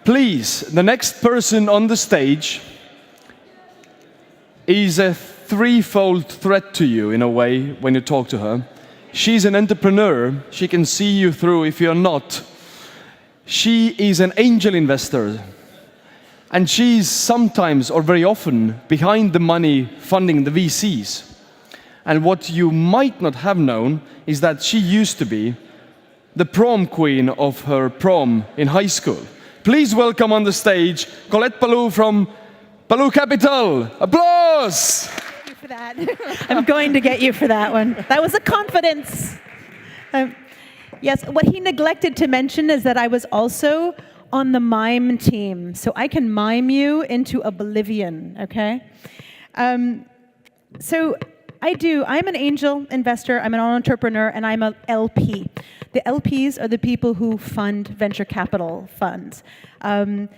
Please, the next person on the stage is a threefold threat to you, in a way, when you talk to her. She's an entrepreneur. She can see you through if you're not. She is an angel investor. And she's sometimes, or very often, behind the money funding the VCs. And what you might not have known is that she used to be the prom queen of her prom in high school. Please welcome on the stage Colette Ballou from Ballou Capital. Applause! Thank you for that. I'm going to get you for that one. That was a confidence. Yes, what he neglected to mention is that I was also on the mime team. So I can mime you into oblivion, okay? So I'm an angel investor, I'm an entrepreneur, and I'm an LP. The LPs are the people who fund venture capital funds. But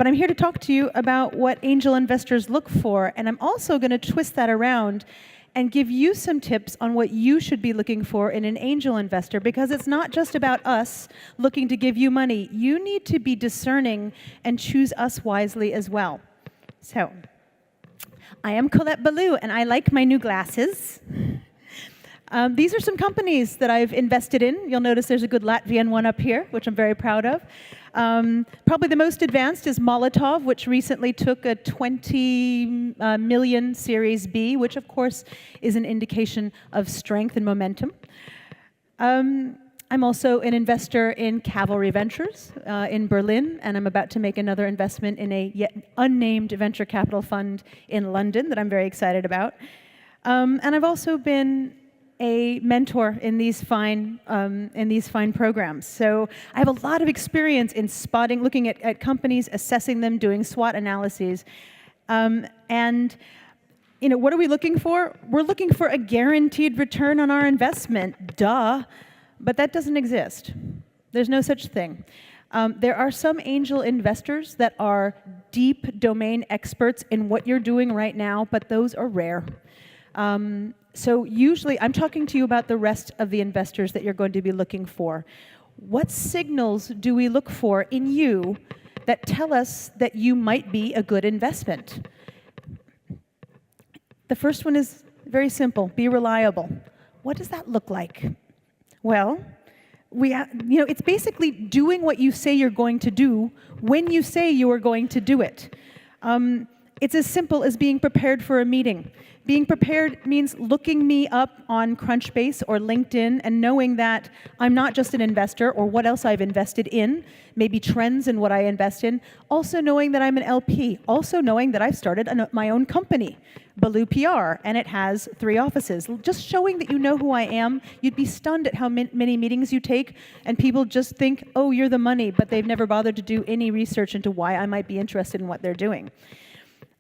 I'm here to talk to you about what angel investors look for, and I'm also going to twist that around and give you some tips on what you should be looking for in an angel investor, because it's not just about us looking to give you money. You need to be discerning and choose us wisely as well. So, I am Colette Ballou, and I like my new glasses. These are some companies that I've invested in. You'll notice there's a good Latvian one up here, which I'm very proud of. Probably the most advanced is Molotov, which recently took a 20 million Series B, which of course is an indication of strength and momentum. I'm also an investor in Cavalry Ventures in Berlin, and I'm about to make another investment in a yet unnamed venture capital fund in London that I'm very excited about. And I've also been a mentor in these fine programs. So I have a lot of experience in looking at companies, assessing them, doing SWOT analyses. And what are we looking for? We're looking for a guaranteed return on our investment. Duh. But that doesn't exist. There's no such thing. There are some angel investors that are deep domain experts in what you're doing right now, but those are rare. So usually, I'm talking to you about the rest of the investors that you're going to be looking for. What signals do we look for in you that tell us that you might be a good investment? The first one is very simple: be reliable. What does that look like? Well, it's basically doing what you say you're going to do when you say you are going to do it. It's as simple as being prepared for a meeting. Being prepared means looking me up on Crunchbase or LinkedIn and knowing that I'm not just an investor or what else I've invested in, maybe trends in what I invest in, also knowing that I'm an LP, also knowing that I've started my own company, Ballou PR, and it has 3 offices. Just showing that you know who I am. You'd be stunned at how many meetings you take, and people just think, oh, you're the money, but they've never bothered to do any research into why I might be interested in what they're doing.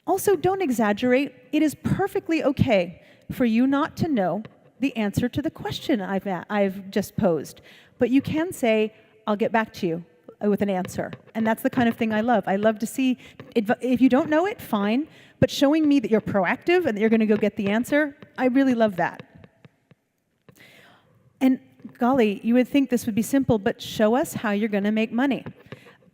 Also, don't exaggerate. It is perfectly okay for you not to know the answer to the question I've just posed. But you can say, I'll get back to you with an answer. And that's the kind of thing I love. I love to see, if you don't know it, fine. But showing me that you're proactive and that you're going to go get the answer, I really love that. And golly, you would think this would be simple, but show us how you're going to make money.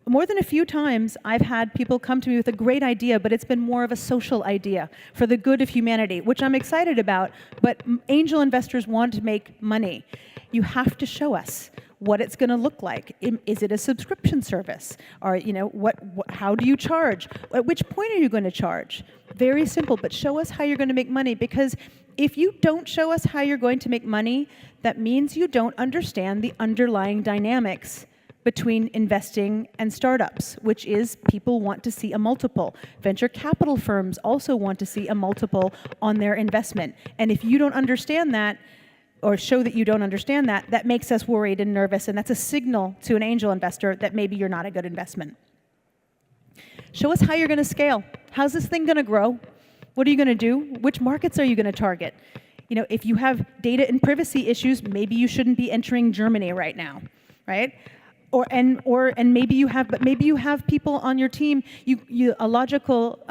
More than a few times, I've had people come to me with a great idea, but it's been more of a social idea for the good of humanity, which I'm excited about, but angel investors want to make money. You have to show us what it's going to look like. Is it a subscription service? Or, how do you charge? At which point are you going to charge? Very simple, but show us how you're going to make money, because if you don't show us how you're going to make money, that means you don't understand the underlying dynamics between investing and startups, which is people want to see a multiple. Venture capital firms also want to see a multiple on their investment. And if you don't understand that, or show that you don't understand that, that makes us worried and nervous, and that's a signal to an angel investor that maybe you're not a good investment. Show us how you're going to scale. How's this thing going to grow? What are you going to do? Which markets are you going to target? If you have data and privacy issues, maybe you shouldn't be entering Germany right now, right? And maybe you have people on your team. A logical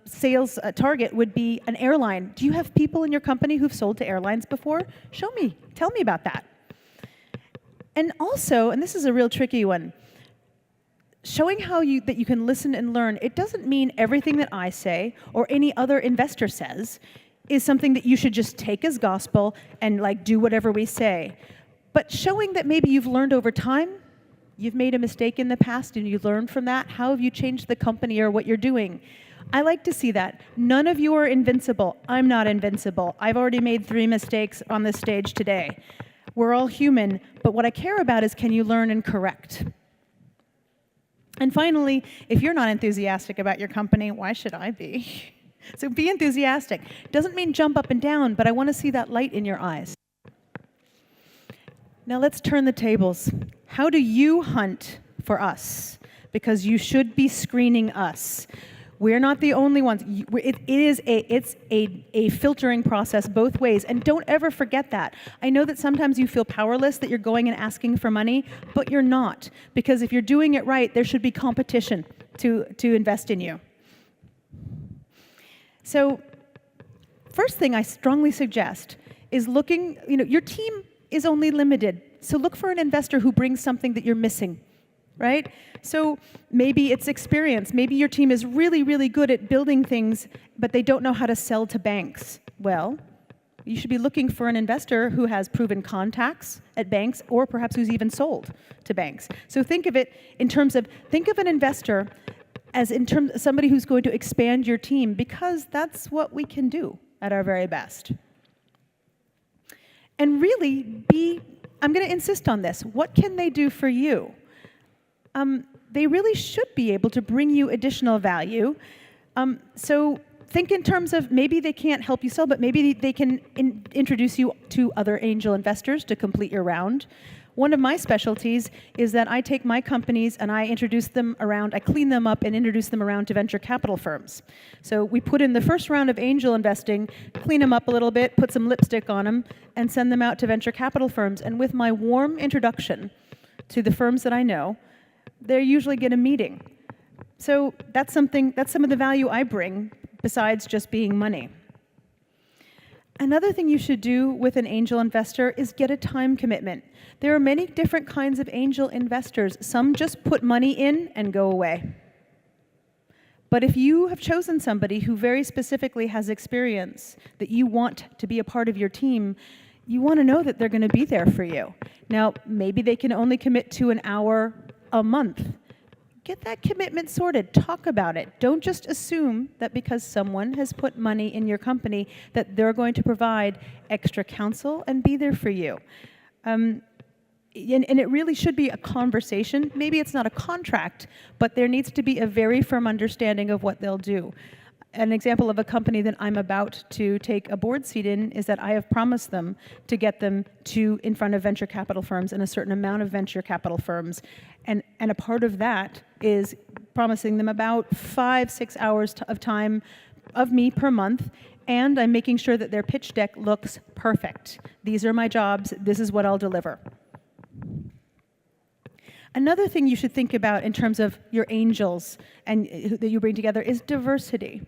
sales target would be an airline. Do you have people in your company who've sold to airlines before? Show me. Tell me about that. And also, and this is a real tricky one, showing that you can listen and learn, it doesn't mean everything that I say or any other investor says is something that you should just take as gospel and like do whatever we say. But showing that maybe you've learned over time, you've made a mistake in the past and you learned from that, how have you changed the company or what you're doing? I like to see that. None of you are invincible. I'm not invincible. I've already made 3 mistakes on this stage today. We're all human, but what I care about is, can you learn and correct? And finally, if you're not enthusiastic about your company, why should I be? So be enthusiastic. Doesn't mean jump up and down, but I want to see that light in your eyes. Now let's turn the tables. How do you hunt for us? Because you should be screening us. We're not the only ones. It's a filtering process both ways. And don't ever forget that. I know that sometimes you feel powerless, that you're going and asking for money, but you're not. Because if you're doing it right, there should be competition to invest in you. So first thing I strongly suggest is looking, your team is only limited. So look for an investor who brings something that you're missing. Right? So maybe it's experience. Maybe your team is really, really good at building things, but they don't know how to sell to banks. Well, you should be looking for an investor who has proven contacts at banks or perhaps who's even sold to banks. So think of it in terms of, think of an investor as somebody who's going to expand your team, because that's what we can do at our very best. And really I'm going to insist on this. What can they do for you? They really should be able to bring you additional value. So think in terms of, maybe they can't help you sell, but maybe they can introduce you to other angel investors to complete your round. One of my specialties is that I take my companies and I introduce them around, I clean them up and introduce them around to venture capital firms. So we put in the first round of angel investing, clean them up a little bit, put some lipstick on them, and send them out to venture capital firms. And with my warm introduction to the firms that I know, they usually get a meeting. So that's some of the value I bring besides just being money. Another thing you should do with an angel investor is get a time commitment. There are many different kinds of angel investors. Some just put money in and go away. But if you have chosen somebody who very specifically has experience that you want to be a part of your team, you want to know that they're going to be there for you. Now, maybe they can only commit to an hour a month. Get that commitment sorted. Talk about it. Don't just assume that because someone has put money in your company that they're going to provide extra counsel and be there for you. And it really should be a conversation. Maybe it's not a contract, but there needs to be a very firm understanding of what they'll do. An example of a company that I'm about to take a board seat in is that I have promised them to get them in front of venture capital firms and a certain amount of venture capital firms. And a part of that is promising them about 5-6 hours of time of me per month, and I'm making sure that their pitch deck looks perfect. These are my jobs. This is what I'll deliver. Another thing you should think about in terms of your angels and that you bring together is diversity.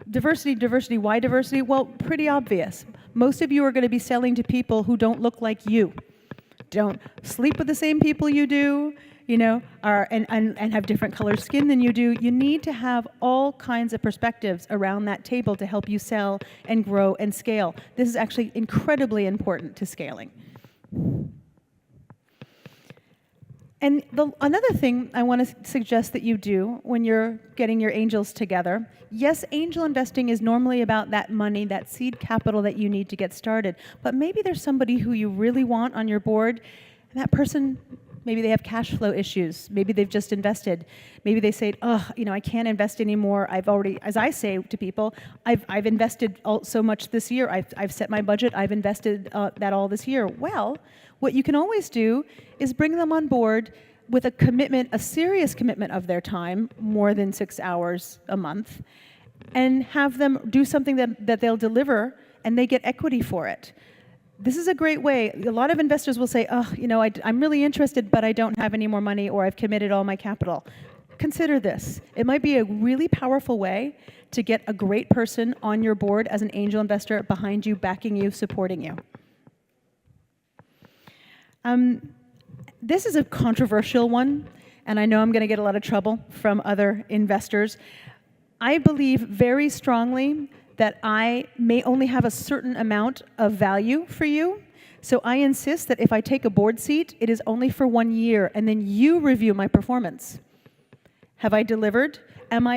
Diversity, why diversity? Well, pretty obvious. Most of you are going to be selling to people who don't look like you, don't sleep with the same people you do, and have different colored skin than you do. You need to have all kinds of perspectives around that table to help you sell and grow and scale. This is actually incredibly important to scaling. And another thing I want to suggest that you do when you're getting your angels together, yes, angel investing is normally about that money, that seed capital that you need to get started. But maybe there's somebody who you really want on your board, and that person, maybe they have cash flow issues. Maybe they've just invested. Maybe they say, I can't invest anymore. I've already, as I say to people, I've invested so much this year. I've set my budget. I've invested that all this year. Well, what you can always do is bring them on board with a commitment, a serious commitment of their time, more than 6 hours a month, and have them do something that they'll deliver, and they get equity for it. This is a great way. A lot of investors will say, I'm really interested, but I don't have any more money, or I've committed all my capital. Consider this. It might be a really powerful way to get a great person on your board as an angel investor behind you, backing you, supporting you. This is a controversial one, and I know I'm going to get a lot of trouble from other investors. I believe very strongly that I may only have a certain amount of value for you. So I insist that if I take a board seat, it is only for 1 year, and then you review my performance. Have I delivered?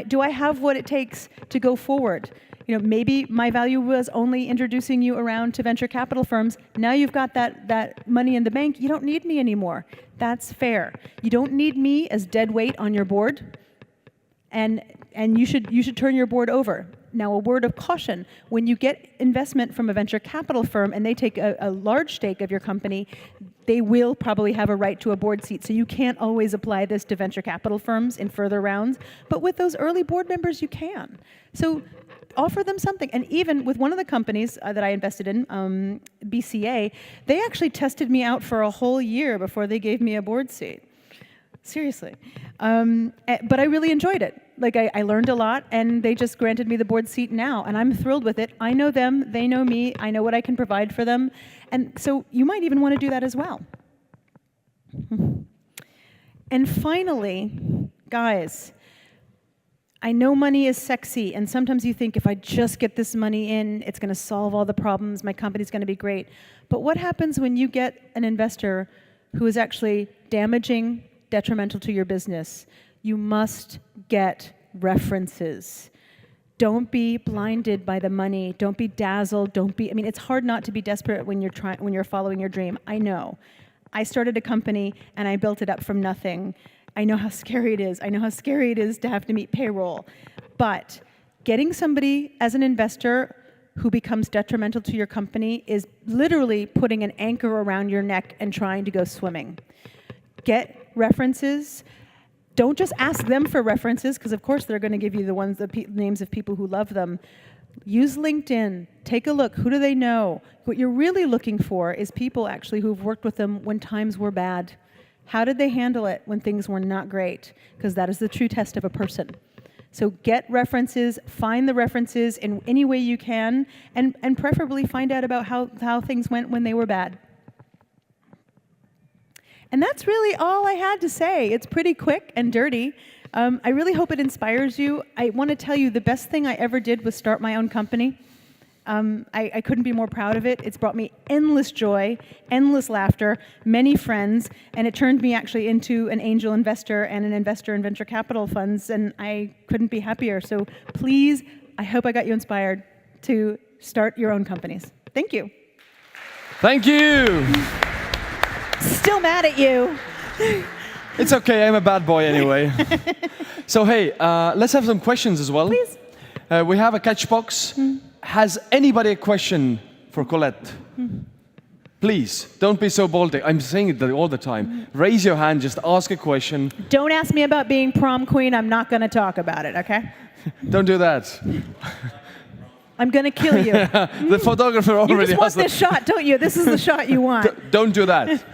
Do I have what it takes to go forward? Maybe my value was only introducing you around to venture capital firms. Now you've got that money in the bank. You don't need me anymore. That's fair. You don't need me as dead weight on your board, and you should turn your board over. Now, a word of caution: when you get investment from a venture capital firm and they take a large stake of your company, they will probably have a right to a board seat. So you can't always apply this to venture capital firms in further rounds. But with those early board members, you can. So offer them something. And even with one of the companies that I invested in, BCA, they actually tested me out for a whole year before they gave me a board seat. Seriously. But I really enjoyed it. I learned a lot, and they just granted me the board seat now, and I'm thrilled with it. I know them, they know me, I know what I can provide for them, and so you might even want to do that as well. And finally, guys, I know money is sexy, and sometimes you think, if I just get this money in, it's going to solve all the problems, my company's going to be great. But what happens when you get an investor who is actually damaging, detrimental to your business? You must get references. Don't be blinded by the money. Don't be dazzled. It's hard not to be desperate when you're following your dream. I know. I started a company and I built it up from nothing. I know how scary it is. I know how scary it is to have to meet payroll. But getting somebody as an investor who becomes detrimental to your company is literally putting an anchor around your neck and trying to go swimming. Get references. Don't just ask them for references, because of course they're going to give you the names of people who love them. Use LinkedIn. Take a look. Who do they know? What you're really looking for is people actually who've worked with them when times were bad. How did they handle it when things were not great? Because that is the true test of a person. So get references, find the references in any way you can, and preferably find out about how things went when they were bad. And that's really all I had to say. It's pretty quick and dirty. I really hope it inspires you. I want to tell you the best thing I ever did was start my own company. I couldn't be more proud of it. It's brought me endless joy, endless laughter, many friends, and it turned me actually into an angel investor and an investor in venture capital funds, and I couldn't be happier. So please, I hope I got you inspired to start your own companies. Thank you. Thank you. Still mad at you. It's okay, I'm a bad boy anyway. So hey, let's have some questions as well. Please. We have a catch box. Has anybody a question for Colette? Please, don't be so bold. I'm saying it all the time. Raise your hand, just ask a question. Don't ask me about being prom queen. I'm not going to talk about it, okay? Don't do that. I'm going to kill you. The photographer already You just want this shot, don't you? This is the shot you want. Don't do that.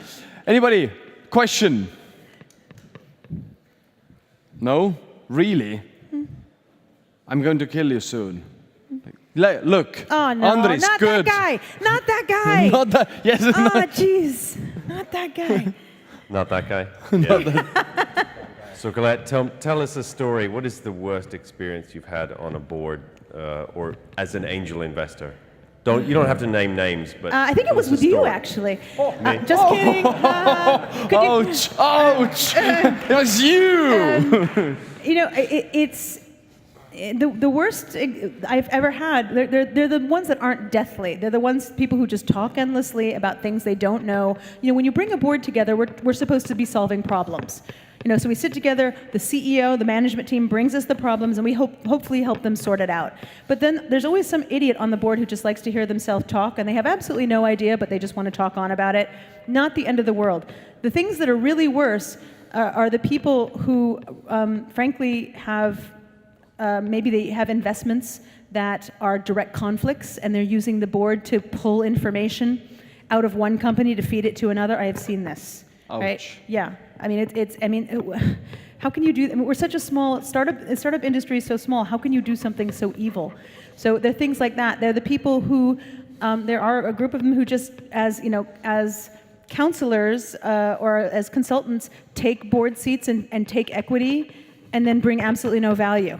Anybody? Question? No? Really? I'm going to kill you soon. Look. Oh, no. Andres, not good. that guy. Not that guy. Not that. Yes. Oh, jeez. Not that guy. Not that guy. Yeah. So Colette, tell us a story. What is the worst experience you've had on a board or as an angel investor? You don't have to name names, but I think it was with you, actually. Just kidding. Ouch! Ouch! It was you. It's the worst I've ever had. They're the ones that aren't deathly. They're the people who just talk endlessly about things they don't know. When you bring a board together, we're supposed to be solving problems. So we sit together, the CEO, the management team brings us the problems, and we hopefully help them sort it out. But then there's always some idiot on the board who just likes to hear themselves talk, and they have absolutely no idea, but they just want to talk on about it. Not the end of the world. The things that are really worse are the people who, frankly, have maybe they have investments that are direct conflicts, and they're using the board to pull information out of one company to feed it to another. I have seen this. Ouch. Right? Yeah. How can you do? We're such a small startup industry is so small. How can you do something so evil? So there are things like that. They're the people who, there are a group of them who just, as counselors or as consultants take board seats and take equity and then bring absolutely no value.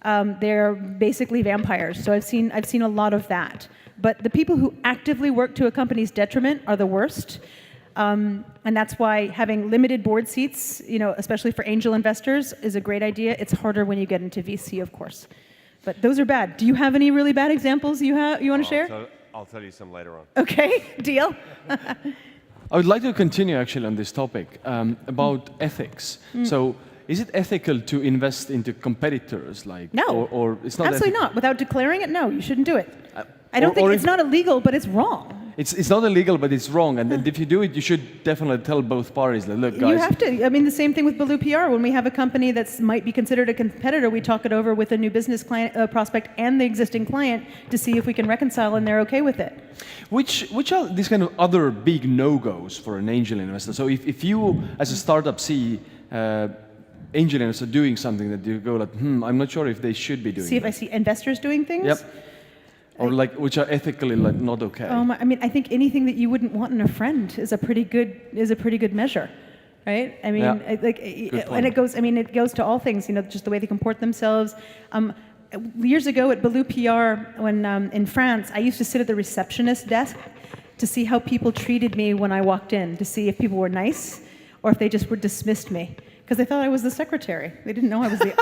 They're basically vampires. So I've seen a lot of that. But the people who actively work to a company's detriment are the worst. And that's why having limited board seats, especially for angel investors, is a great idea. It's harder when you get into VC, of course. But those are bad. Do you have any really bad examples you want to share? I'll tell you some later on. Okay, deal. I would like to continue actually on this topic about ethics. So, is it ethical to invest into competitors? No, or it's not absolutely not. Without declaring it, no, you shouldn't do it. I don't think it's not illegal, but it's wrong. It's not illegal, but it's wrong. And if you do it, you should definitely tell both parties, look, guys. You have to. I mean, the same thing with Ballou PR. When we have a company that might be considered a competitor, we talk it over with a new business client, prospect and the existing client to see if we can reconcile and they're okay with it. Which are these kind of other big no-goes for an angel investor? So if you, as a startup, see angel investor doing something that you go like, I'm not sure if they should be doing See if I see investors doing things? Yep. Or which are ethically not okay. I mean, I think anything that you wouldn't want in a friend is a pretty good measure, right? I mean, and it goes to all things. Just the way they comport themselves. Years ago at Ballou PR, when in France, I used to sit at the receptionist desk to see how people treated me when I walked in, to see if people were nice or if they just dismissed me. Because they thought I was the secretary. They didn't know I was the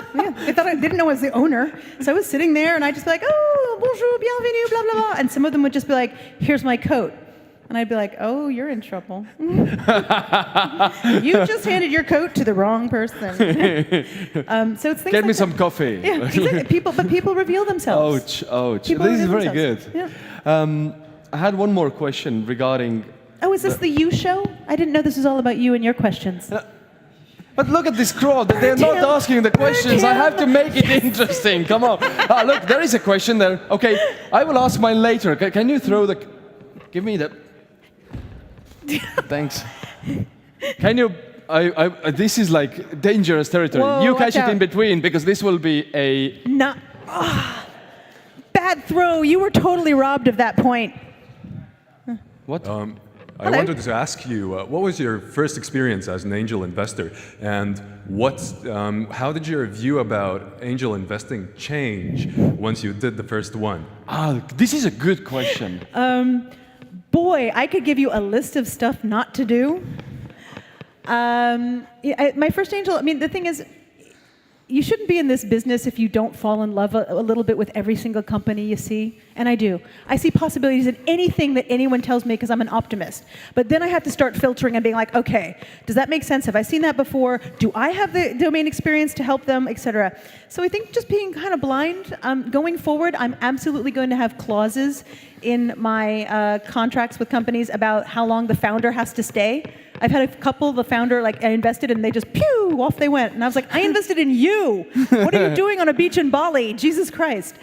they thought I didn't know I was the owner. So I was sitting there and I'd just be like, oh, bonjour, bienvenue, blah, blah, blah. And some of them would just be like, here's my coat. And I'd be like, oh, you're in trouble. You just handed your coat to the wrong person. So it's things Get me like some coffee. Yeah, exactly. But people reveal themselves. Ouch. People This is reveal very themselves. good. Yeah. I had one more question regarding... Oh, is this the you show? I didn't know this was all about you and your questions. But look at this crowd. They're not asking the questions. I have to make it interesting. Come on. Look, there is a question there. Okay, I will ask mine later. Can you throw the... Give me the... Thanks. Can you... this is like dangerous territory. Whoa, you catch watch it out. in between because this will be a... No. Bad throw. You were totally robbed of that point. What? I wanted to ask you, what was your first experience as an angel investor, and how did your view about angel investing change once you did the first one? This is a good question. Boy, I could give you a list of stuff not to do. My first angel, the thing is, you shouldn't be in this business if you don't fall in love a little bit with every single company you see. And I do. I see possibilities in anything that anyone tells me because I'm an optimist. But then I have to start filtering and being like, okay, does that make sense? Have I seen that before? Do I have the domain experience to help them, etc.? So I think just being kind of blind, going forward, I'm absolutely going to have clauses in my contracts with companies about how long the founder has to stay. I've had a couple, the founder, I invested and they just, pew, off they went. And I was like, I invested in you. What are you doing on a beach in Bali? Jesus Christ.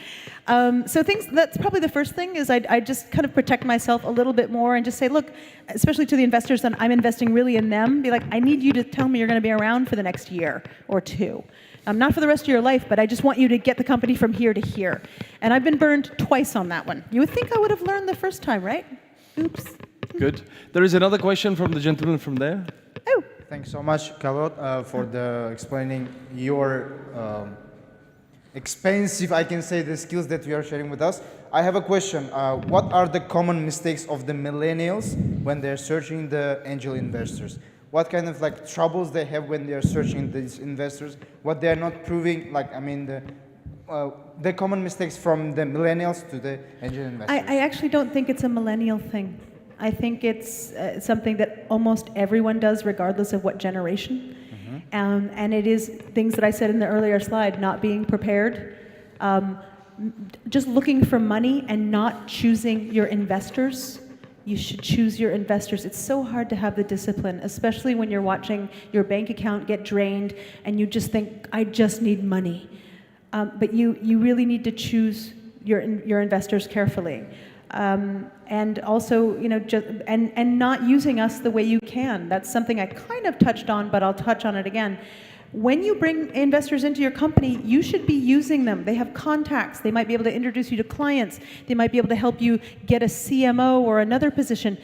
So that's probably the first thing is I just kind of protect myself a little bit more and just say, look, especially to the investors that I'm investing really in them, be like, I need you to tell me you're going to be around for the next year or two. Not for the rest of your life, but I just want you to get the company from here to here. And I've been burned twice on that one. You would think I would have learned the first time, right? Oops. Good. There is another question from the gentleman from there. Oh. Thanks so much, Colette, for explaining your expensive, I can say, the skills that you are sharing with us. I have a question. What are the common mistakes of the millennials when they're searching the angel investors? What kind of troubles they have when they're searching these investors? What they're not proving? The common mistakes from the millennials to the angel investors. I actually don't think it's a millennial thing. I think it's something that almost everyone does, regardless of what generation. Mm-hmm. And it is things that I said in the earlier slide, not being prepared, just looking for money and not choosing your investors. You should choose your investors. It's so hard to have the discipline, especially when you're watching your bank account get drained and you just think, I just need money. But you really need to choose your investors carefully. And also, and not using us the way you can. That's something I kind of touched on, but I'll touch on it again. When you bring investors into your company, you should be using them. They have contacts. They might be able to introduce you to clients. They might be able to help you get a CMO or another position.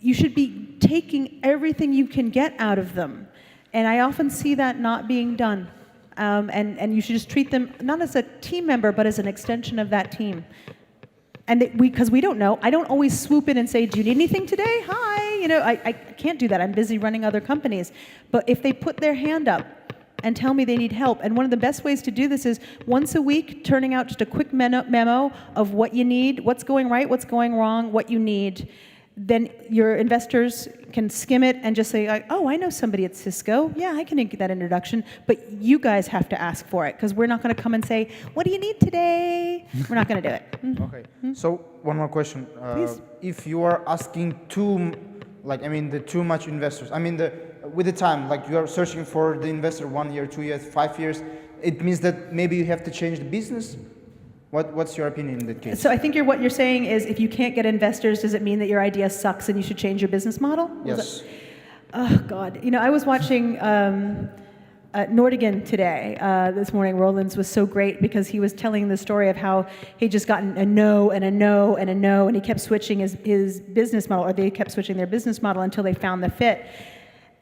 you should be taking everything you can get out of them. And I often see that not being done. And you should just treat them not as a team member, but as an extension of that team. And because we don't know, I don't always swoop in and say, do you need anything today? Hi, I can't do that. I'm busy running other companies. But if they put their hand up and tell me they need help, and one of the best ways to do this is once a week, turning out just a quick memo of what you need, what's going right, what's going wrong, what you need. Then your investors can skim it and just say, like, oh, I know somebody at Cisco. Yeah, I can get that introduction. But you guys have to ask for it, because we're not going to come and say, what do you need today? We're not going to do it. Okay. So one more question. Please. If you are asking too much investors, with the time, like you are searching for the investor 1 year, 2 years, 5 years, it means that maybe you have to change the business? What's your opinion in that case? So I think what you're saying is, if you can't get investors, does it mean that your idea sucks and you should change your business model? Yes. Oh, God. I was watching Nordigan today, this morning. Roland's was so great because he was telling the story of how he'd just gotten a no and a no and a no, and he kept switching his business model, or they kept switching their business model until they found the fit.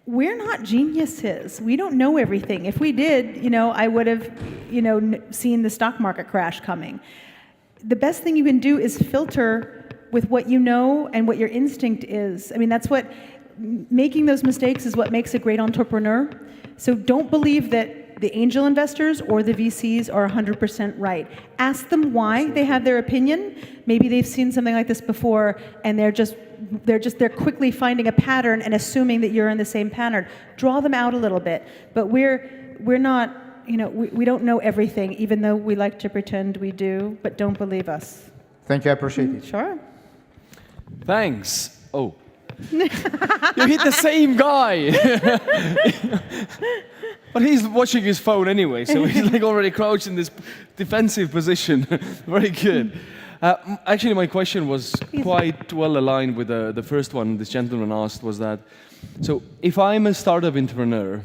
We're not geniuses. We don't know everything. If we did, I would have, seen the stock market crash coming. The best thing you can do is filter with what you know and what your instinct is. That's what, making those mistakes is what makes a great entrepreneur. So don't believe that the angel investors or the VCs are 100% right. Ask them why they have their opinion. Maybe they've seen something like this before, and they're quickly finding a pattern and assuming that you're in the same pattern. Draw them out a little bit. But we're not, we don't know everything, even though we like to pretend we do. But don't believe us. Thank you. I appreciate it. Sure. Thanks. Oh. You hit the same guy. But he's watching his phone anyway, so he's already crouched in this defensive position. Very good. Actually, my question was quite well aligned with the first one this gentleman asked, was that, so if I'm a startup entrepreneur,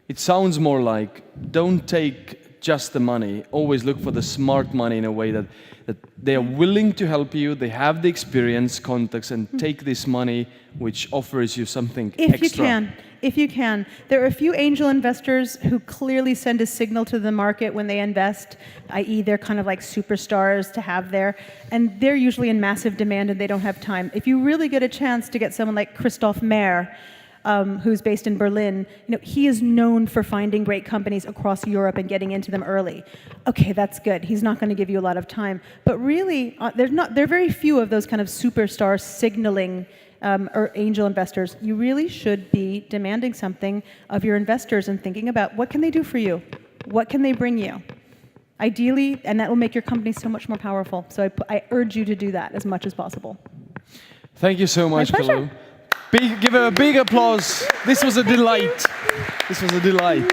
it sounds more like, don't take just the money, always look for the smart money in a way that they are willing to help you, they have the experience, contacts, and take this money which offers you something extra. If you can. There are a few angel investors who clearly send a signal to the market when they invest, i.e. they're kind of like superstars to have there, and they're usually in massive demand and they don't have time. If you really get a chance to get someone like Christoph Mayer, who's based in Berlin, he is known for finding great companies across Europe and getting into them early. Okay, that's good. He's not going to give you a lot of time. But really, there are very few of those kind of superstar signaling or angel investors. You really should be demanding something of your investors and thinking about, what can they do for you? What can they bring you? Ideally, and that will make your company so much more powerful. So I urge you to do that as much as possible. Thank you so much, Ballou. Give her a big applause. This was a delight. This was a delight.